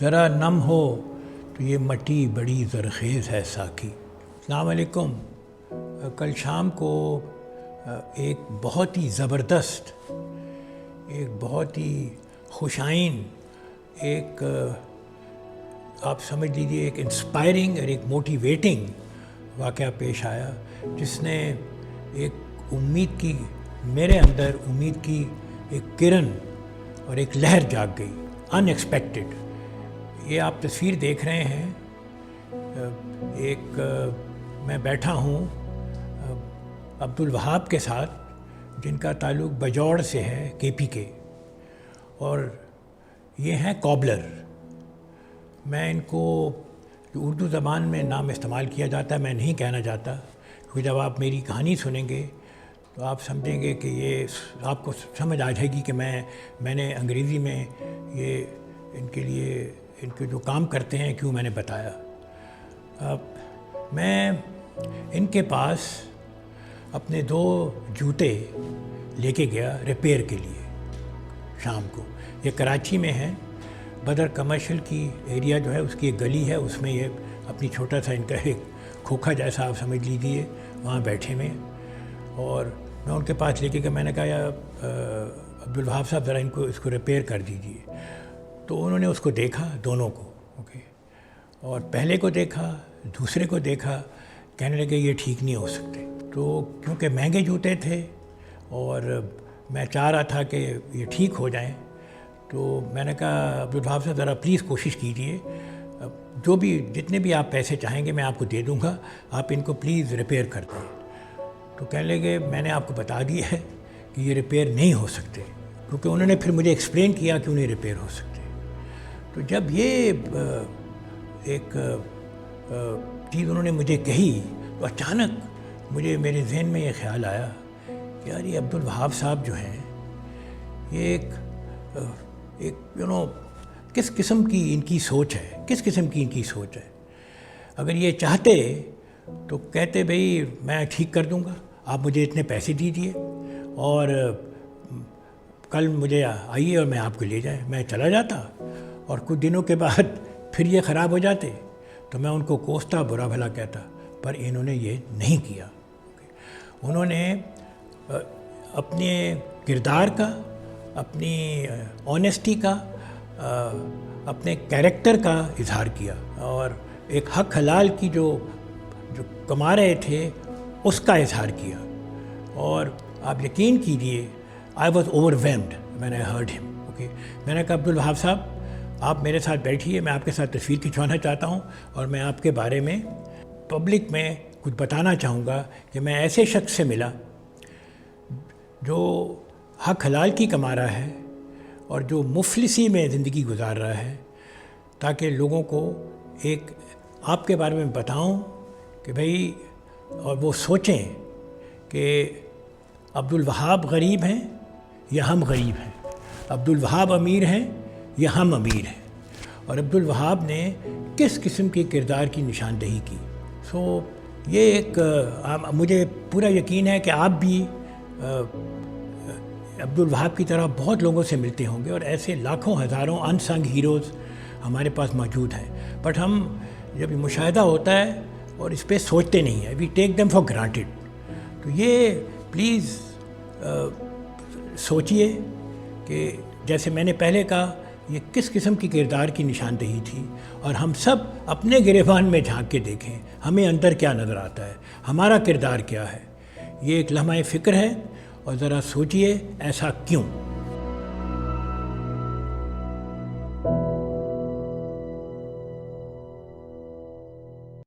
ذرا نم ہو تو یہ مٹی بڑی زرخیز ہے ساقی۔ السلام علیکم۔ کل شام کو ایک بہت ہی زبردست، ایک بہت ہی خوشائن، ایک آپ سمجھ لیجیے ایک انسپائرنگ اور ایک موٹیویٹنگ واقعہ پیش آیا، جس نے ایک امید کی، میرے اندر امید کی ایک کرن اور ایک لہر جاگ گئی، ان ایکسپیکٹڈ۔ یہ آپ تصویر دیکھ رہے ہیں، ایک میں بیٹھا ہوں عبدالوہاب کے ساتھ، جن کا تعلق بجوڑ سے ہے، کے پی کے، اور یہ ہیں کوبلر۔ میں ان کو جو اردو زبان میں نام استعمال کیا جاتا ہے میں نہیں کہنا چاہتا، کیونکہ جب آپ میری کہانی سنیں گے تو آپ سمجھیں گے کہ یہ آپ کو سمجھ آ جائے گی کہ میں نے انگریزی میں یہ ان کے لیے، ان کے جو کام کرتے ہیں، کیوں میں نے بتایا۔ میں ان کے پاس اپنے 2 جوتے لے کے گیا ریپیئر کے لیے شام کو۔ یہ کراچی میں ہے، بدر کمرشل کی ایریا جو ہے، اس کی ایک گلی ہے، اس میں یہ اپنی چھوٹا سا ان کا ایک کھوکھا جیسا آپ سمجھ لیجیے، وہاں بیٹھے ہوئے۔ اور میں ان کے پاس لے کے گیا، میں نے کہا یا عبدالوہاب صاحب ذرا اس کو ریپیئر کر دیجیے۔ تو انہوں نے اس کو دیکھا، دونوں کو، اوکے، اور پہلے کو دیکھا، دوسرے کو دیکھا، کہنے لگے یہ ٹھیک نہیں ہو سکتے۔ تو کیونکہ مہنگے جوتے تھے اور میں چاہ رہا تھا کہ یہ ٹھیک ہو جائیں، تو میں نے کہا عبدالوہاب صاحب ذرا پلیز کوشش کیجیے، جتنے بھی آپ پیسے چاہیں گے میں آپ کو دے دوں گا، آپ ان کو پلیز ریپیئر کر دیں۔ تو کہنے لگے میں نے آپ کو بتا دیا ہے کہ یہ ریپیئر نہیں ہو سکتے، کیونکہ انہوں نے پھر مجھے ایکسپلین کیا کیوں نہیں ریپیئر ہو سکتے۔ تو جب یہ ایک چیز انہوں نے مجھے کہی تو اچانک میرے ذہن میں یہ خیال آیا کہ یار یہ عبدالوہاب صاحب جو ہیں، یہ ایک کس قسم کی ان کی سوچ ہے، کس قسم کی ان کی سوچ ہے۔ اگر یہ چاہتے تو کہتے بھئی میں ٹھیک کر دوں گا، آپ مجھے اتنے پیسے دیجیے اور کل مجھے آئیے اور میں آپ کو لے جائیں، میں چلا جاتا، اور کچھ دنوں کے بعد پھر یہ خراب ہو جاتے تو میں ان کو کوستا، برا بھلا کہتا، پر انہوں نے یہ نہیں کیا۔ انہوں نے اپنے کردار کا، اپنی آنیسٹی کا، اپنے کیریکٹر کا اظہار کیا، اور ایک حق حلال کی جو کما رہے تھے اس کا اظہار کیا۔ اور آپ یقین کیجئے I was overwhelmed when I heard him. Okay. میں نے کہا عبدالوہاب صاحب آپ میرے ساتھ بیٹھیے، میں آپ کے ساتھ تصویر کھنچوانا چاہتا ہوں، اور میں آپ کے بارے میں پبلک میں کچھ بتانا چاہوں گا کہ میں ایسے شخص سے ملا جو حق حلال کی کما رہا ہے اور جو مفلسی میں زندگی گزار رہا ہے، تاکہ لوگوں کو ایک آپ کے بارے میں بتاؤں کہ بھئی، اور وہ سوچیں کہ عبدالوہاب غریب ہیں یا ہم غریب ہیں، عبدالوہاب امیر ہیں یا ہم امیر ہیں، اور عبدالوہاب نے کس قسم کے کردار کی نشاندہی کی۔ یہ ایک مجھے پورا یقین ہے کہ آپ بھی عبدالوہاب کی طرح بہت لوگوں سے ملتے ہوں گے، اور ایسے لاکھوں ہزاروں ان سنگ ہیروز ہمارے پاس موجود ہیں، بٹ ہم جب یہ مشاہدہ ہوتا ہے اور اس پہ سوچتے نہیں ہیں، وی ٹیک دیم فار گرانٹیڈ۔ تو یہ پلیز سوچئے کہ جیسے میں نے پہلے کہا، یہ کس قسم کی کردار کی نشاندہی تھی، اور ہم سب اپنے گریبان میں جھانک کے دیکھیں ہمیں اندر کیا نظر آتا ہے، ہمارا کردار کیا ہے۔ یہ ایک لمحہ فکر ہے، اور ذرا سوچئے ایسا کیوں۔